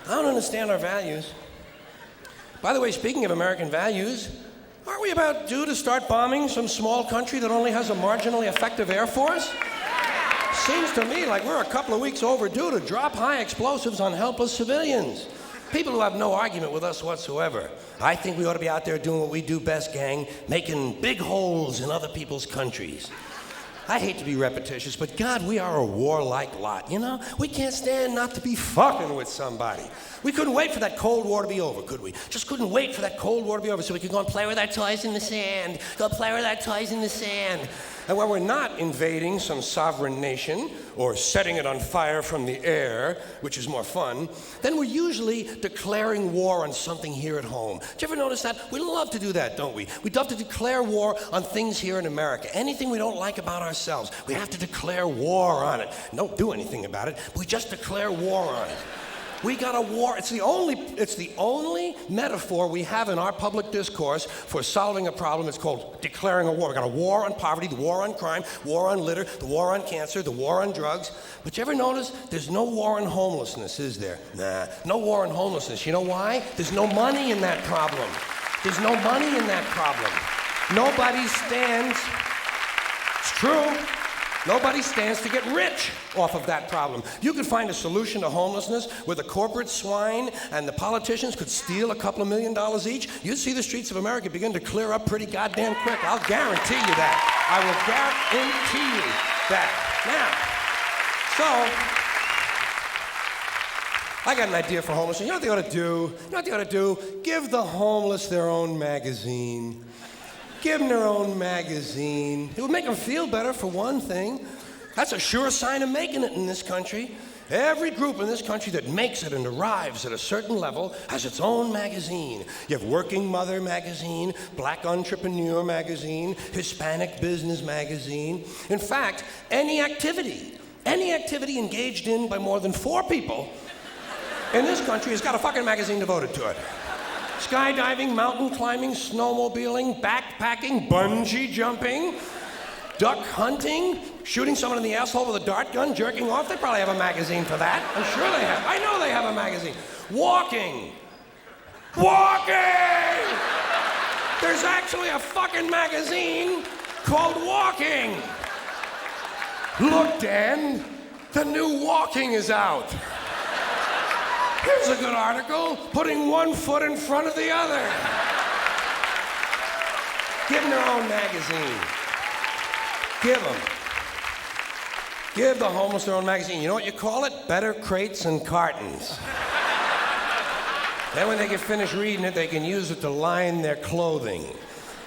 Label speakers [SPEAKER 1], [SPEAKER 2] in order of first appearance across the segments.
[SPEAKER 1] I don't understand our values. By the way, speaking of American values, aren't we about due to start bombing some small country that only has a marginally effective air force? Seems to me like we're a couple of weeks overdue to drop high explosives on helpless civilians. People who have no argument with us whatsoever. I think we ought to be out there doing what we do best, gang, making big holes in other people's countries. I hate to be repetitious, but God, we are a warlike lot, you know? We can't stand not to be fucking with somebody. We couldn't wait for that Cold War to be over, could we? Just couldn't wait for that Cold War to be over so we could go and play with our toys in the sand. Go play with our toys in the sand. And when we're not invading some sovereign nation or setting it on fire from the air, which is more fun, then we're usually declaring war on something here at home. Do you ever notice that? We love to do that, don't we? We love to declare war on things here in America. Anything we don't like about ourselves, we have to declare war on it. Don't do anything about it, we just declare war on it. We got a war. It's the only metaphor we have in our public discourse for solving a problem. It's called declaring a war. We got a war on poverty, the war on crime, war on litter, the war on cancer, the war on drugs. But you ever notice there's no war on homelessness, is there? Nah, no war on homelessness. You know why? There's no money in that problem. There's no money in that problem. Nobody stands. It's true. Nobody stands to get rich off of that problem. You could find a solution to homelessness where the corporate swine and the politicians could steal a couple of $1 million each. You'd see the streets of America begin to clear up pretty goddamn quick. I'll guarantee you that. I will guarantee you that. Now, so, I got an idea for homelessness. You know what they ought to do? You know what they ought to do? Give the homeless their own magazine. Give them their own magazine. It would make them feel better, for one thing. That's a sure sign of making it in this country. Every group in this country that makes it and arrives at a certain level has its own magazine. You have Working Mother magazine, Black Entrepreneur magazine, Hispanic Business magazine. In fact, any activity engaged in by more than 4 people in this country has got a fucking magazine devoted to it. Skydiving, mountain climbing, snowmobiling, backpacking, bungee jumping, duck hunting, shooting someone in the asshole with a dart gun, jerking off. They probably have a magazine for that. I'm sure they have. I know they have a magazine. Walking. There's actually a fucking magazine called Walking. Look, Dan, the new Walking is out. Here's a good article, putting one foot in front of the other. Give them their own magazine. Give the homeless their own magazine. You know what you call it? Better Crates and Cartons. Then when they get finished reading it, they can use it to line their clothing.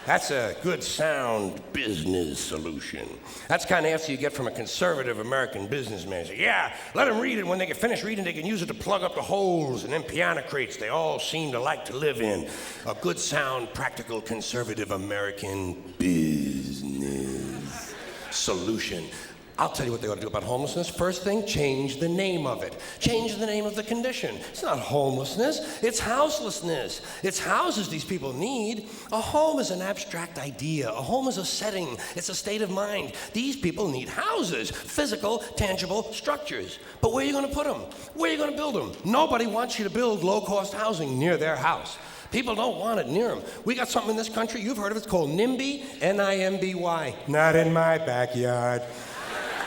[SPEAKER 1] That's a good, sound business solution. That's the kind of answer you get from a conservative American businessman. Say, yeah, let them read it. When they get finished reading, they can use it to plug up the holes in them piano crates they all seem to like to live in. A good, sound, practical, conservative American business solution. I'll tell you what they ought to do about homelessness. First thing, change the name of it. Change the name of the condition. It's not homelessness, it's houselessness. It's houses these people need. A home is an abstract idea. A home is a setting. It's a state of mind. These people need houses, physical, tangible structures. But where are you going to put them? Where are you going to build them? Nobody wants you to build low-cost housing near their house. People don't want it near them. We got something in this country, you've heard of it, it's called NIMBY, N-I-M-B-Y. Not in my backyard.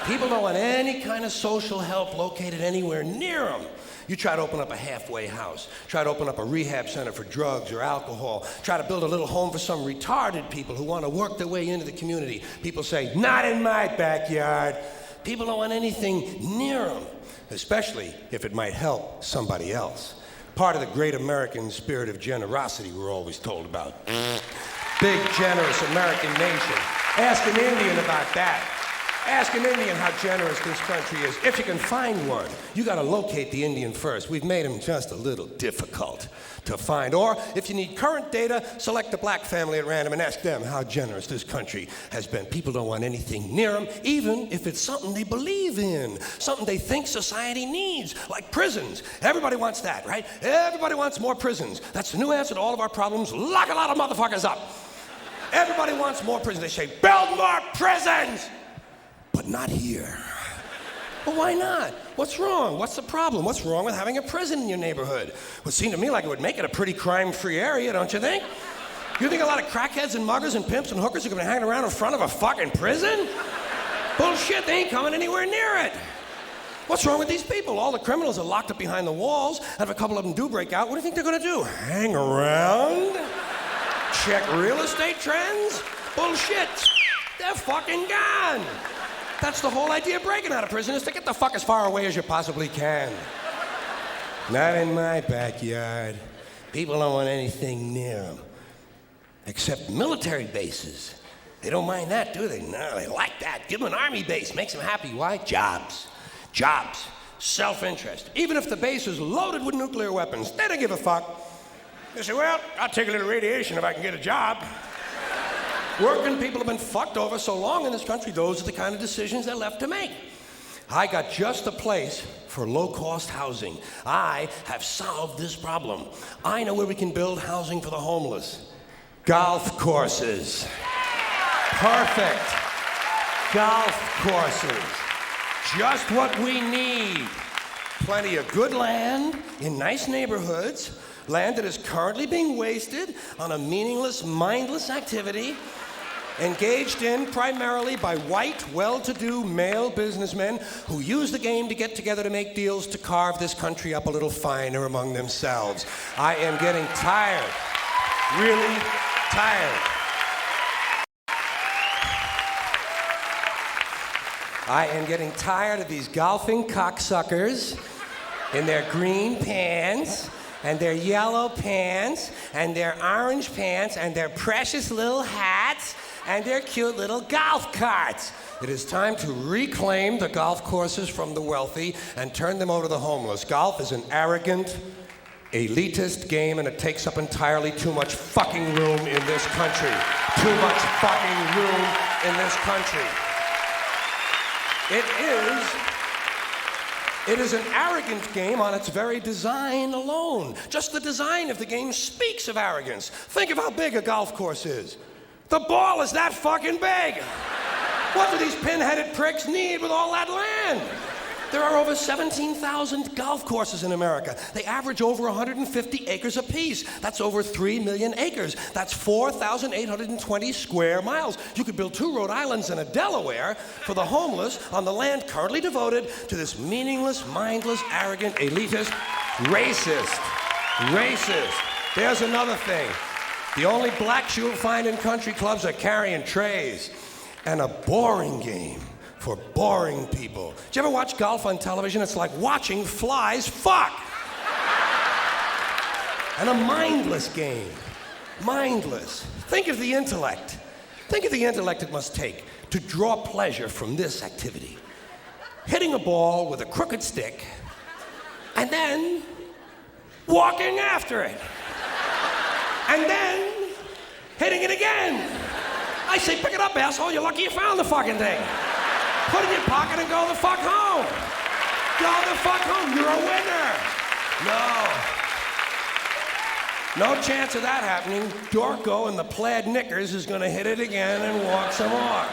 [SPEAKER 1] People don't want any kind of social help located anywhere near them. You try to open up a halfway house, try to open up a rehab center for drugs or alcohol, try to build a little home for some retarded people who want to work their way into the community. People say, not in my backyard. People don't want anything near them, especially if it might help somebody else. Part of the great American spirit of generosity we're always told about. Big, generous American nation. Ask an Indian about that. Ask an Indian how generous this country is. If you can find one, you got to locate the Indian first. We've made him just a little difficult to find. Or if you need current data, select a black family at random and ask them how generous this country has been. People don't want anything near them, even if it's something they believe in, something they think society needs, like prisons. Everybody wants that, right? Everybody wants more prisons. That's the new answer to all of our problems. Lock a lot of motherfuckers up. Everybody wants more prisons. They say, build more prisons! But not here. Well, why not? What's wrong? What's the problem? What's wrong with having a prison in your neighborhood? Would seem to me like it would make it a pretty crime-free area, don't you think? You think a lot of crackheads and muggers and pimps and hookers are gonna hang around in front of a fucking prison? Bullshit, they ain't coming anywhere near it. What's wrong with these people? All the criminals are locked up behind the walls, and if a couple of them do break out, what do you think they're gonna do? Hang around? Check real estate trends? Bullshit. They're fucking gone. That's the whole idea of breaking out of prison, is to get the fuck as far away as you possibly can. Not in my backyard. People don't want anything near them. Except military bases. They don't mind that, do they? No, they like that. Give them an army base. Makes them happy. Why? Jobs. Jobs. Self-interest. Even if the base is loaded with nuclear weapons, they don't give a fuck. They say, well, I'll take a little radiation if I can get a job. Working people have been fucked over so long in this country, those are the kind of decisions they're left to make. I got just the place for low-cost housing. I have solved this problem. I know where we can build housing for the homeless. Golf courses. Perfect. Golf courses. Just what we need. Plenty of good land in nice neighborhoods, land that is currently being wasted on a meaningless, mindless activity engaged in primarily by white, well-to-do male businessmen who use the game to get together to make deals to carve this country up a little finer among themselves. I am getting tired. Really tired. I am getting tired of these golfing cocksuckers in their green pants and their yellow pants and their orange pants and their precious little hats and their cute little golf carts. It is time to reclaim the golf courses from the wealthy and turn them over to the homeless. Golf is an arrogant, elitist game, and it takes up entirely too much fucking room in this country. Too much fucking room in this country. It is an arrogant game on its very design alone. Just the design of the game speaks of arrogance. Think of how big a golf course is. The ball is that fucking big. What do these pin-headed pricks need with all that land? There are over 17,000 golf courses in America. They average over 150 acres apiece. That's over 3 million acres. That's 4,820 square miles. You could build 2 Rhode Islands and a Delaware for the homeless on the land currently devoted to this meaningless, mindless, arrogant, elitist, racist. There's another thing. The only blacks you'll find in country clubs are carrying trays. And a boring game for boring people. Did you ever watch golf on television? It's like watching flies fuck. And a mindless game. Mindless. Think of the intellect. Think of the intellect it must take to draw pleasure from this activity. Hitting a ball with a crooked stick and then walking after it. And then hitting it again. I say, pick it up, asshole. You're lucky you found the fucking thing. Put it in your pocket and go the fuck home. Go the fuck home. You're a winner. No chance of that happening. Dorco in the plaid knickers is going to hit it again and walk some more.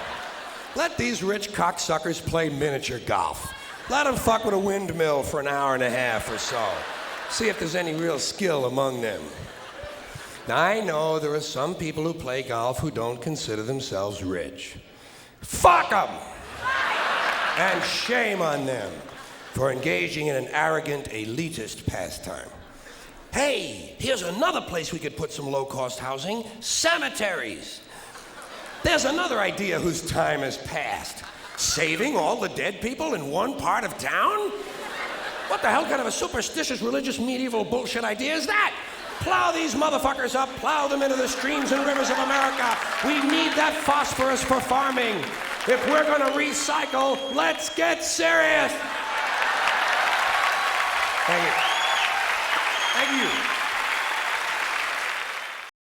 [SPEAKER 1] Let these rich cocksuckers play miniature golf. Let them fuck with a windmill for an hour and a half or so. See if there's any real skill among them. Now, I know there are some people who play golf who don't consider themselves rich. Fuck them! And shame on them for engaging in an arrogant, elitist pastime. Hey, here's another place we could put some low-cost housing: cemeteries. There's another idea whose time has passed. Saving all the dead people in one part of town? What the hell kind of a superstitious, religious, medieval bullshit idea is that? Plow these motherfuckers up, plow them into the streams and rivers of America. We need that phosphorus for farming. If we're gonna recycle, let's get serious. Thank you. Thank you.